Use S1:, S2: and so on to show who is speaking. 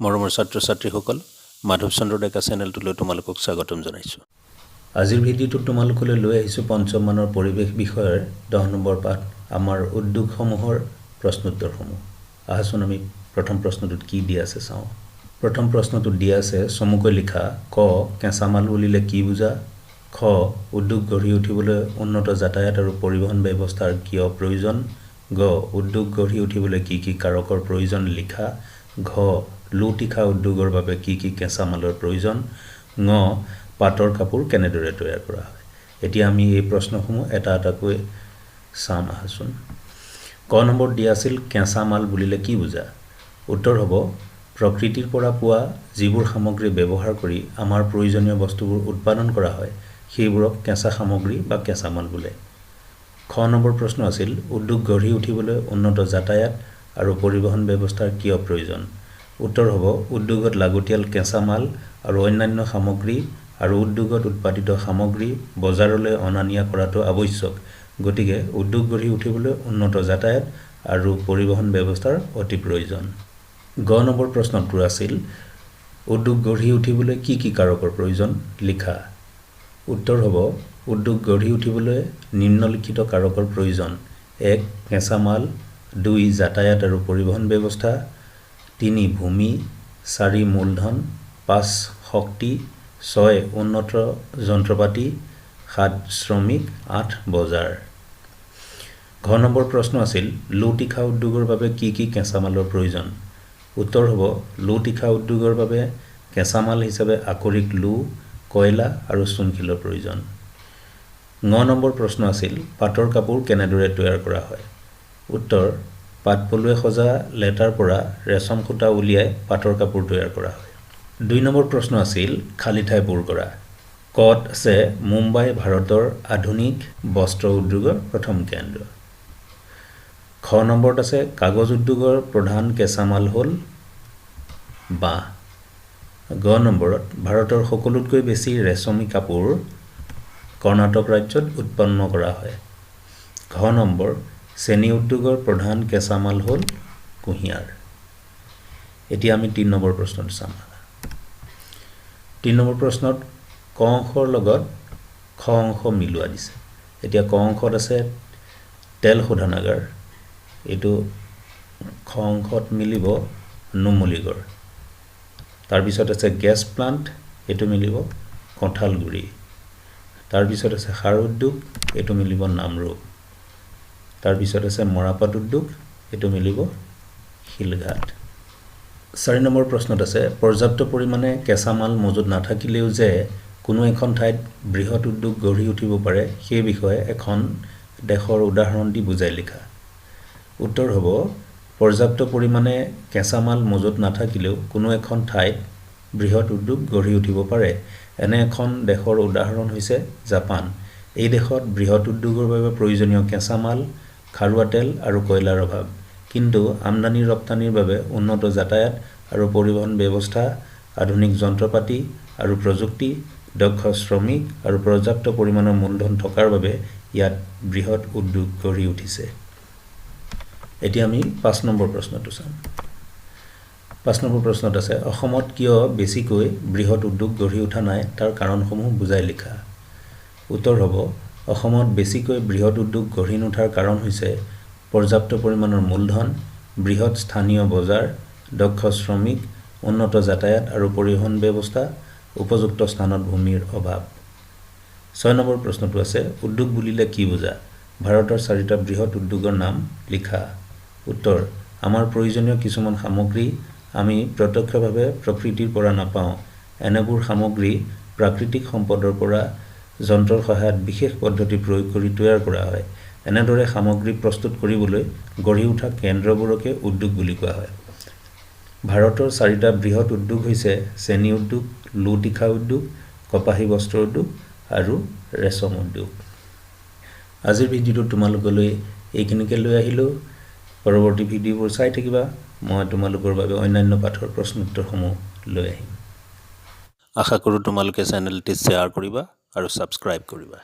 S1: মৰমৰ ছাত্ৰ ছাত্ৰীসকল মাধৱ চন্দ্ৰ ডেকা চেনেলটোলৈ তোমালোকক স্বাগতম জনাইছোঁ। আজিৰ ভিডিঅ'টোত তোমালোকলৈ লৈ আহিছোঁ পঞ্চম মানৰ পৰিৱেশ বিষয়ৰ 10 নম্বৰ পাঠ আমাৰ উদ্যোগসমূহৰ প্ৰশ্নোত্তৰসমূহ। আহাচোন আমি প্ৰথম প্ৰশ্নটোত কি দিয়া আছে চাওঁ। প্ৰথম প্ৰশ্নটোত দিয়া আছে চমুকৈ লিখা ক কেঁচামাল বুলিলে কি বুজা, খ উদ্যোগ গঢ়ি উঠিবলৈ উন্নত যাতায়াত আৰু পৰিবহণ ব্যৱস্থাৰ কিয় প্ৰয়োজন, গ উদ্যোগ গঢ়ি উঠিবলৈ কি কি কাৰকৰ প্ৰয়োজন লিখা, ঘ লুটিখা উদ্যোগৰ বাবে কি কি কেঁচামালৰ প্ৰয়োজন, ঙ পাটৰ কাপোৰ কেনেদৰে তৈয়াৰ কৰা হয়। এতিয়া আমি এই প্ৰশ্নসমূহ এটা এটাকৈ চাম আহাচোন। ক নম্বৰ দিয়া আছিল কেঁচামাল বুলিলে কি বুজা। উত্তৰ হ'ব প্ৰকৃতিৰ পৰা পোৱা যিবোৰ সামগ্ৰী ব্যৱহাৰ কৰি আমাৰ প্ৰয়োজনীয় বস্তুবোৰ উৎপাদন কৰা হয় সেইবোৰক কেঁচা সামগ্ৰী বা কেঁচামাল বোলে। খ নম্বৰ প্ৰশ্ন আছিল উদ্যোগ গঢ়ি উঠিবলৈ উন্নত যাতায়াত আৰু পৰিবহণ ব্যৱস্থাৰ কিয় প্ৰয়োজন। উত্তৰ হ'ব উদ্যোগত লাগতিয়াল কেঁচামাল আৰু অন্যান্য সামগ্ৰী আৰু উদ্যোগত উৎপাদিত সামগ্ৰী বজাৰলৈ অনা নিয়া কৰাটো আৱশ্যক, গতিকে উদ্যোগ গঢ়ি উঠিবলৈ উন্নত যাতায়াত আৰু পৰিবহণ ব্যৱস্থাৰ অতি প্ৰয়োজন। গ নম্বৰ প্ৰশ্নটো আছিল উদ্যোগ গঢ়ি উঠিবলৈ কি কি কাৰকৰ প্ৰয়োজন লিখা। উত্তৰ হ'ব উদ্যোগ গঢ়ি উঠিবলৈ নিম্নলিখিত কাৰকৰ প্ৰয়োজন। 1 কেঁচামাল, 2 যাতায়াত আৰু পৰিবহণ ব্যৱস্থা, 3 ভূমি, 4 মূলধন, 5 শক্তি, 6 উন্নত যন্ত্ৰপাতি, 7 শ্ৰমিক, 8 বজাৰ। ঘ নম্বৰ প্ৰশ্ন আছিল লুটিখা উদ্যোগৰ বাবে কি কি কেঁচামালৰ প্ৰয়োজন। উত্তৰ হ'ব লুটিখা উদ্যোগৰ বাবে কেঁচামাল হিচাপে আকৰিক লো, কয়লা আৰু চূণশিলৰ প্ৰয়োজন। ঙ নম্বৰ প্ৰশ্ন আছিল পাটৰ কাপোৰ কেনেদৰে তৈয়াৰ কৰা হয়। উত্তৰ পাট পলুৱে সজা লেটাৰ পৰা ৰেচম সূতা উলিয়াই পাটৰ কাপোৰ তৈয়াৰ কৰা হয়। 2 নম্বৰ প্ৰশ্ন আছিল খালী ঠাই পূৰ কৰা। কত আছে মুম্বাই ভাৰতৰ আধুনিক বস্ত্ৰ উদ্যোগৰ প্ৰথম কেন্দ্ৰ। খ নম্বৰত আছে কাগজ উদ্যোগৰ প্ৰধান কেঁচামাল হ'ল বাঁহ। গ নম্বৰত ভাৰতৰ সকলোতকৈ বেছি ৰেচমী কাপোৰ কৰ্ণাটক ৰাজ্যত উৎপন্ন কৰা হয়। ঘ নম্বৰ চেনী উদ্যোগৰ প্ৰধান কেঁচামাল হ'ল কুঁহিয়াৰ। এতিয়া আমি 3 নম্বৰ প্ৰশ্নটো চাম। 3 নম্বৰ প্ৰশ্নত ক অংশৰ লগত খ অংশ মিলোৱা দিছে। এতিয়া ক অংশত আছে তেল শোধনাগাৰ, এইটো খ অংশত মিলিব নুমলীগড়। তাৰপিছত আছে গেছ প্লাণ্ট, এইটো মিলিব কঁঠালগুৰি। তাৰপিছত আছে সাৰ উদ্যোগ, এইটো মিলিব নামৰূপ। তাৰপিছত আছে মৰাপাট উদ্যোগ, এইটো মিলিব শিলঘাট। 4 নম্বৰ প্ৰশ্নত আছে পৰ্যাপ্ত পৰিমাণে কেঁচামাল মজুত নাথাকিলেও যে কোনো এখন ঠাইত বৃহৎ উদ্যোগ গঢ়ি উঠিব পাৰে সেই বিষয়ে এখন দেশৰ উদাহৰণ দি বুজাই লিখা। উত্তৰ হ'ব পৰ্যাপ্ত পৰিমাণে কেঁচামাল মজুত নাথাকিলেও কোনো এখন ঠাইত বৃহৎ উদ্যোগ গঢ়ি উঠিব পাৰে। এনে এখন দেশৰ উদাহৰণ হৈছে জাপান। এই দেশত বৃহৎ উদ্যোগৰ বাবে প্ৰয়োজনীয় কেঁচামাল, খাৰুৱা তেল আৰু কয়লাৰ অভাৱ, কিন্তু আমদানি ৰপ্তানিৰ বাবে উন্নত যাতায়াত আৰু পৰিবহণ ব্যৱস্থা, আধুনিক যন্ত্ৰপাতি আৰু প্ৰযুক্তি, দক্ষ শ্ৰমিক আৰু পৰ্যাপ্ত পৰিমাণৰ মূলধন থকাৰ বাবে ইয়াত বৃহৎ উদ্যোগ গঢ়ি উঠিছে। এতিয়া আমি 5 নম্বৰ প্ৰশ্নটো চাম। 5 নম্বৰ প্ৰশ্নত আছে অসমত কিয় বেছিকৈ বৃহৎ উদ্যোগ গঢ়ি উঠা নাই তাৰ কাৰণসমূহ বুজাই লিখা। উত্তৰ হ'ব অসমত বেছিকৈ বৃহৎ উদ্যোগ গঢ়ি নুঠাৰ কাৰণ হৈছে পৰ্যাপ্ত পৰিমাণৰ মূলধন, বৃহৎ স্থানীয় বজাৰ, দক্ষ শ্ৰমিক, উন্নত যাতায়াত আৰু পৰিবহণ ব্যৱস্থা, উপযুক্ত স্থানত ভূমিৰ অভাৱ। 6 নম্বৰ প্ৰশ্নটো আছে উদ্যোগ বুলিলে কি বুজা। ভাৰতৰ 4টা বৃহৎ উদ্যোগৰ নাম লিখা। উত্তৰ আমাৰ প্ৰয়োজনীয় কিছুমান সামগ্ৰী আমি প্ৰত্যক্ষভাৱে প্ৰকৃতিৰ পৰা নাপাওঁ। এনেবোৰ সামগ্ৰী প্ৰাকৃতিক সম্পদৰ পৰা যন্ত্ৰৰ সহায়ত বিশেষ পদ্ধতি প্ৰয়োগ কৰি তৈয়াৰ কৰা হয়। এনেদৰে সামগ্ৰী প্ৰস্তুত কৰিবলৈ গঢ়ি উঠা কেন্দ্ৰবোৰকে উদ্যোগ বুলি কোৱা হয়। ভাৰতৰ 4টা বৃহৎ উদ্যোগ হৈছে চেনী উদ্যোগ, লুটিখা উদ্যোগ, কপাহী বস্ত্ৰ উদ্যোগ আৰু ৰেচম উদ্যোগ। আজিৰ ভিডিঅ'টো তোমালোকলৈ এইখিনিকে লৈ আহিলোঁ। পৰৱৰ্তী ভিডিঅ'বোৰ চাই থাকিবা। মই তোমালোকৰ বাবে অন্যান্য পাঠৰ প্ৰশ্নোত্তৰসমূহ লৈ আহিম। আশা কৰোঁ তোমালোকে চেনেলটি শ্বেয়াৰ কৰিবা আৰু ছাবস্ক্ৰাইব কৰিবা।